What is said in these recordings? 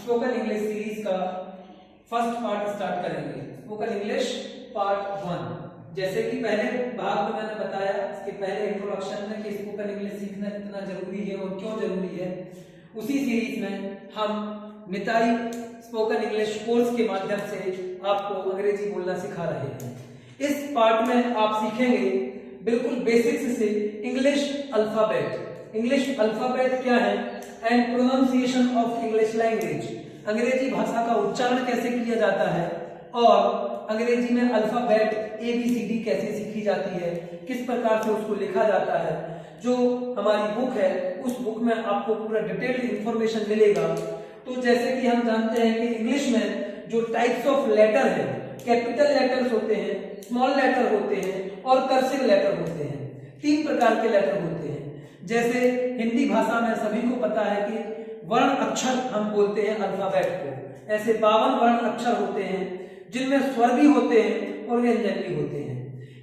Spoken English series का first part start करेंगे, spoken English part 1। जैसे कि पहले भाग में मैंने बताया, इसके पहले इंट्रोडक्शन में कि स्पोकन इंग्लिश सीखना कितना जरूरी है और क्यों जरूरी है, उसी सीरीज में हम निताई स्पोकन इंग्लिश कोर्स के माध्यम से आपको अंग्रेजी बोलना सिखा रहे हैं। इस पार्ट में आप सीखेंगे बिल्कुल बेसिक्स से इंग्लिश अल्फाबेट। इंग्लिश अल्फाबेट क्या है and pronunciation of English language, अंग्रेजी भाषा का उच्चारण कैसे किया जाता है और अंग्रेजी में अल्फाबेट ABCD कैसे सीखी जाती है, किस प्रकार से उसको लिखा जाता है। जो हमारी बुक है उस बुक में आपको पूरा डिटेल्ड इंफॉर्मेशन मिलेगा। तो जैसे कि हम जानते हैं कि इंग्लिश में जो टाइप्स ऑफ लेटर है, कैपिटल लेटर्स होते हैं, स्मॉल लेटर होते हैं और कर्सिव लेटर होते हैं। 3 प्रकार के लेटर होते हैं। जैसे हिंदी भाषा में सभी को पता है कि वर्ण अक्षर हम बोलते हैं अल्फाबेट को। ऐसे 52 वर्ण अक्षर होते हैं जिनमें स्वर भी होते हैं और व्यंजन भी होते हैं।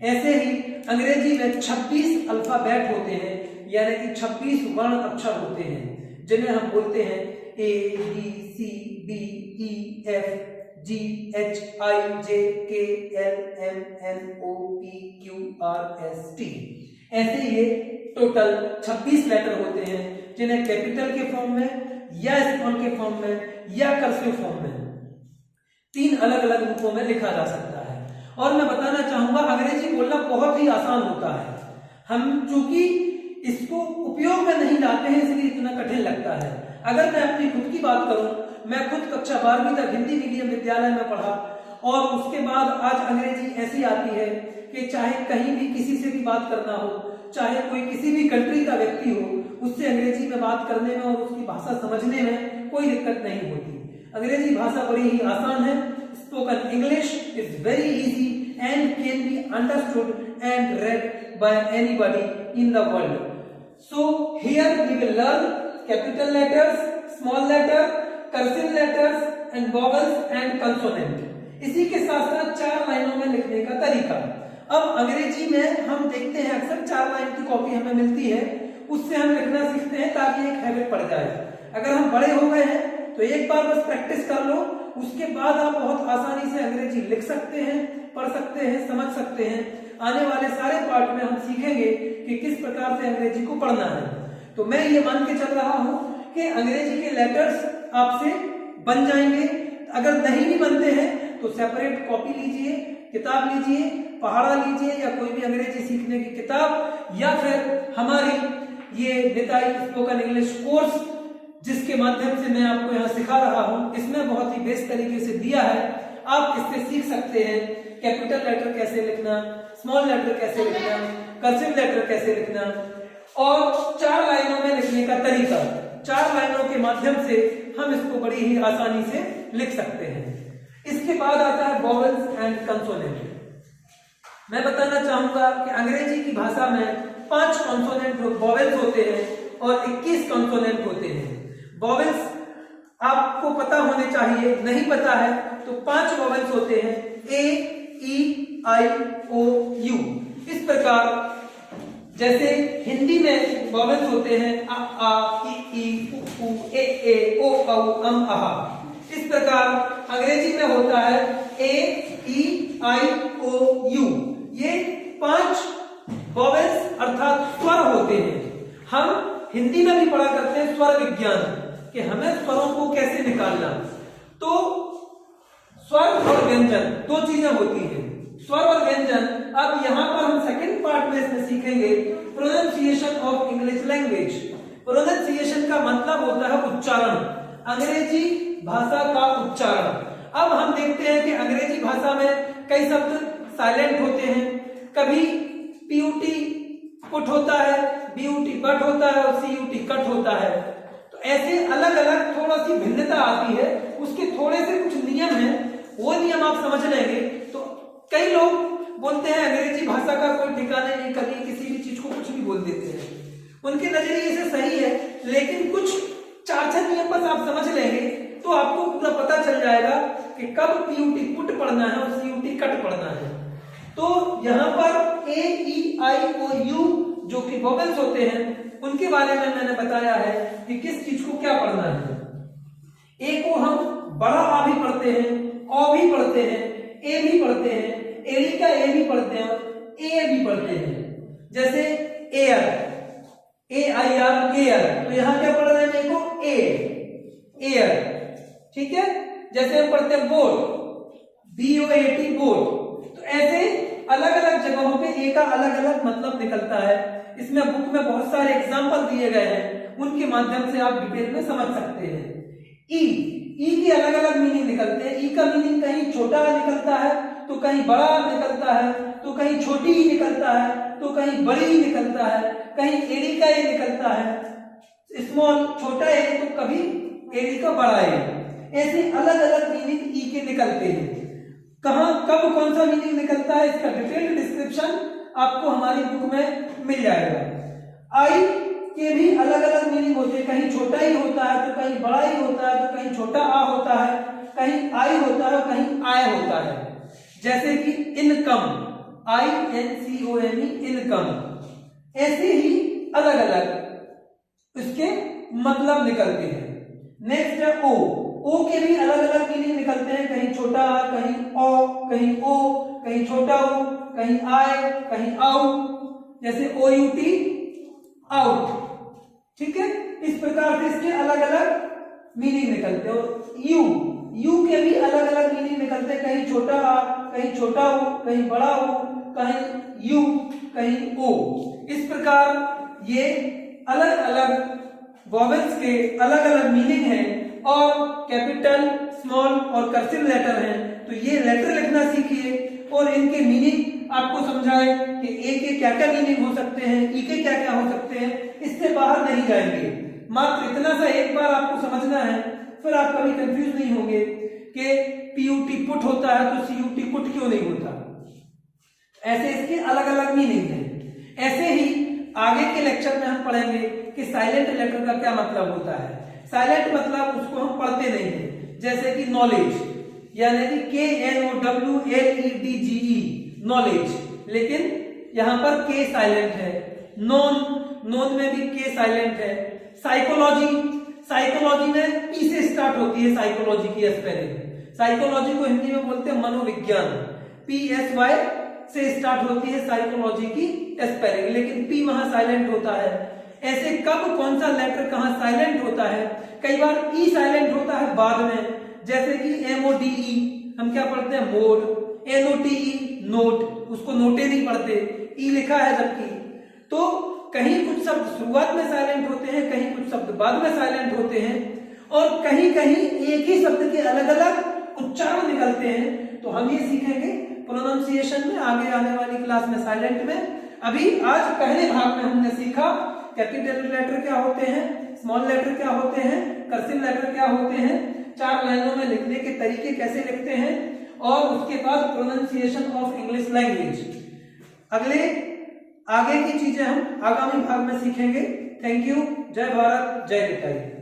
ऐसे ही अंग्रेजी में 26 अल्फाबेट होते हैं, यानी कि 26 वर्ण अक्षर होते हैं जिन्हें हम बोलते हैं ABCDEFGHIJKLMNOPQRST। ऐसे ये टोटल 26 लेटर होते हैं जिन्हें कैपिटल के फॉर्म में या स्मॉल के फॉर्म में या कर्सिव फॉर्म में 3 अलग अलग रूपों में लिखा जा सकता है। और मैं बताना चाहूंगा अंग्रेजी बोलना बहुत ही आसान होता है। हम चूंकि इसको उपयोग में नहीं लाते हैं इसलिए इतना कठिन लगता है। अगर मैं अपनी खुद की बात करूं, मैं खुद कक्षा 12वीं तक हिंदी मीडियम विद्यालय में पढ़ा और उसके बाद आज अंग्रेजी ऐसी आती है कि चाहे कहीं भी किसी से भी बात करना हो, चाहे कोई किसी भी कंट्री का व्यक्ति हो, उससे अंग्रेजी में बात करने में और उसकी भाषा समझने में कोई दिक्कत नहीं होती। अंग्रेजी भाषा बड़ी ही आसान है। Spoken English is very easy and can be understood and read by anybody in the world. So here we will learn capital letters, small letter, cursive letters and vowels and consonant. इसी के साथ साथ 4 लाइनों में लिखने का तरीका। अब अंग्रेजी में हम देखते हैं अक्सर 4 लाइन की कॉपी हमें मिलती है, उससे हम लिखना सीखते हैं ताकि एक हैबिट पड़ जाए। अगर हम बड़े हो गए हैं तो एक बार बस प्रैक्टिस कर लो, उसके बाद आप बहुत आसानी से अंग्रेजी लिख सकते हैं, पढ़ सकते हैं, समझ सकते हैं। आने वाले सारे पार्ट में हम सीखेंगे कि किस प्रकार से अंग्रेजी को पढ़ना है। तो मैं ये मान के चल रहा हूं कि अंग्रेजी के लेटर्स आपसे बन जाएंगे। अगर नहीं भी बनते हैं तो सेपरेट कॉपी लीजिए, किताब लीजिए, पहाड़ा लीजिए या कोई भी अंग्रेजी सीखने की किताब, या फिर हमारी ये निताई स्पोकन इंग्लिश कोर्स जिसके माध्यम से मैं आपको यहाँ सिखा रहा हूँ, इसमें बहुत ही बेस्ट तरीके से दिया है। आप इससे सीख सकते हैं कैपिटल लेटर कैसे लिखना, स्मॉल लेटर कैसे लिखना, कर्सिव लेटर कैसे लिखना और 4 लाइनों में लिखने का तरीका। 4 लाइनों के माध्यम से हम इसको बड़ी ही आसानी से लिख सकते हैं। इसके बाद आता है वॉवल्स एंड कंसोनेंट। मैं बताना चाहूंगा कि अंग्रेजी की भाषा में 5 कॉन्सोनेंट वॉवेल्स होते हैं और 21 कॉन्सोनेंट होते हैं। वॉवेल्स आपको पता होने चाहिए, नहीं पता है तो 5 वॉवेल्स होते हैं A, E, I, O, U। इस प्रकार जैसे हिंदी में वॉवेल्स होते हैं आ, ई, उ, ए, ओ, औ, आहा। इस प्रकार अंग्रेजी में होता है A, E, I, O, U। ये 5 वॉवेल्स अर्थात स्वर होते हैं। हम हिंदी में भी पढ़ा करते हैं स्वर विज्ञान कि हमें स्वरों को कैसे निकालना। तो स्वर और व्यंजन 2 चीजें होती हैं, स्वर और व्यंजन। अब यहाँ पर हम सेकंड पार्ट में इसमें सीखेंगे pronunciation of English language. Pronunciation का मतलब होता है उच्चारण, अंग्रेजी भाषा का उच्चारण। अब हम देखते हैं कि अंग्रेजी भाषा में कई शब्द साइलेंट होते हैं, कभी PUT पुट होता है, BUT बट होता है और CUT कट होता है। तो ऐसे अलग अलग थोड़ा सी भिन्नता आती है, उसके थोड़े से कुछ नियम हैं, वो नियम आप समझ लेंगे। तो कई लोग बोलते हैं अंग्रेजी भाषा का कोई ठिकाने नहीं, कभी किसी भी चीज को कुछ भी बोल देते हैं। उनके नजरिए से सही है, लेकिन कुछ 4-6 नियम बस आप समझ लेंगे तो आपको पूरा पता चल जाएगा कि कब PUT पुट पढ़ना है और CUT कट पढ़ना है। तो यहाँ पर A, E, I, O, U जो कि वॉवेल्स होते हैं उनके बारे में मैंने बताया है कि किस चीज को क्या पढ़ना है। ए को हम बड़ा आ भी पढ़ते हैं, ओ भी पढ़ते हैं, ए भी पढ़ते हैं, एड़ी का ए भी पढ़ते हैं और ए भी पढ़ते हैं। जैसे एयर, AIR एयर, तो यहां क्या पढ़ रहे हैं मेरे को ए, एयर, ठीक है। जैसे हम पढ़ते हैं बोट, BOAT बोट। तो ऐसे अलग अलग जगहों पे ए का अलग अलग मतलब निकलता है। इसमें बुक में बहुत सारे एग्जाम्पल दिए गए हैं, उनके माध्यम से आप डिटेल में समझ सकते हैं। ई के अलग अलग मीनिंग निकलते हैं। ई का मीनिंग कहीं छोटा निकलता है तो कहीं बड़ा निकलता है, तो कहीं छोटी ही निकलता है तो कहीं बड़ी ही निकलता है, कहीं एड़ी का ए निकलता है स्मॉल छोटा ए तो कभी एड़ी का बड़ा ए। ऐसे अलग अलग मीनिंग ई के निकलते हैं। कहां कब कौन सा मीनिंग निकलता है इसका डिटेल्ड डिस्क्रिप्शन आपको हमारी बुक में मिल जाएगा। आई के भी अलग अलग मीनिंग होते हैं, कहीं छोटा ही होता है तो कहीं बड़ा ही होता है, तो कहीं छोटा आ होता है, कहीं आई होता है और कहीं आय होता है। जैसे कि इनकम, INCOME इनकम। ऐसे ही अलग अलग इसके मतलब निकलते हैं। नेक्स्ट है ओ के भी अलग अलग मीनिंग निकलते हैं, कहीं छोटा आ, कहीं ओ, कहीं ओ, कहीं छोटा ओ, कहीं आय, कहीं आउ। जैसे OUT आउट, ठीक है। इस प्रकार से इसके अलग अलग मीनिंग निकलते हैं। और यू के भी अलग अलग मीनिंग निकलते हैं, कहीं छोटा आ, कहीं छोटा हो, कहीं बड़ा हो, कहीं यू, कहीं ओ। इस प्रकार ये अलग अलग वॉवेल्स के अलग अलग मीनिंग है और कैपिटल, स्मॉल और कर्सिव लेटर हैं। तो ये लेटर लिखना सीखिए और इनके मीनिंग आपको समझाए कि ए के क्या क्या मीनिंग हो सकते हैं, ई के क्या क्या हो सकते हैं। इससे बाहर नहीं जाएंगे, मात्र इतना सा एक बार आपको समझना है, फिर आप कभी कंफ्यूज नहीं होंगे कि PUT पुट होता है तो CUT पुट क्यों नहीं होता। ऐसे इसके अलग अलग मीनिंग हैं। ऐसे ही आगे के लेक्चर में हम पढ़ेंगे कि साइलेंट लेटर का क्या मतलब होता है। साइलेंट मतलब उसको हम पढ़ते नहीं है, जैसे कि नॉलेज, यानी कि KNOWLEDGE नॉलेज, लेकिन यहां पर के साइलेंट है। नोन में भी के साइलेंट है। साइकोलॉजी में पी से स्टार्ट होती है साइकोलॉजी की स्पेलिंग। साइकोलॉजी को हिंदी में बोलते हैं मनोविज्ञान, PSY से स्टार्ट होती है साइकोलॉजी की स्पेलिंग, लेकिन पी वहां साइलेंट होता है। ऐसे कब कौन सा लेटर कहां साइलेंट होता है, कई बार ई साइलेंट होता है बाद में, जैसे कि MODE हम क्या पढ़ते हैं मोड, NOTE नोट, उसको नोटे नहीं पढ़ते, ई लिखा है जबकि। तो कहीं कुछ शब्द शुरुआत में साइलेंट होते हैं, कहीं कुछ शब्द बाद में साइलेंट होते हैं, और कहीं कहीं एक ही शब्द के अलग अलग उच्चारण निकलते हैं। तो हम ये सीखेंगे प्रोनाउंसिएशन में आगे आने वाली क्लास में, साइलेंट में। अभी आज पहले भाग में हमने सीखा कैपिटल लेटर क्या होते हैं, स्मॉल लेटर क्या होते हैं, कर्सिव लेटर क्या होते हैं, 4 लाइनों में लिखने के तरीके कैसे लिखते हैं, और उसके बाद प्रोनाउंसिएशन ऑफ इंग्लिश लैंग्वेज। आगे की चीजें हम आगामी भाग में सीखेंगे। Thank you. जय भारत, जय हिंद।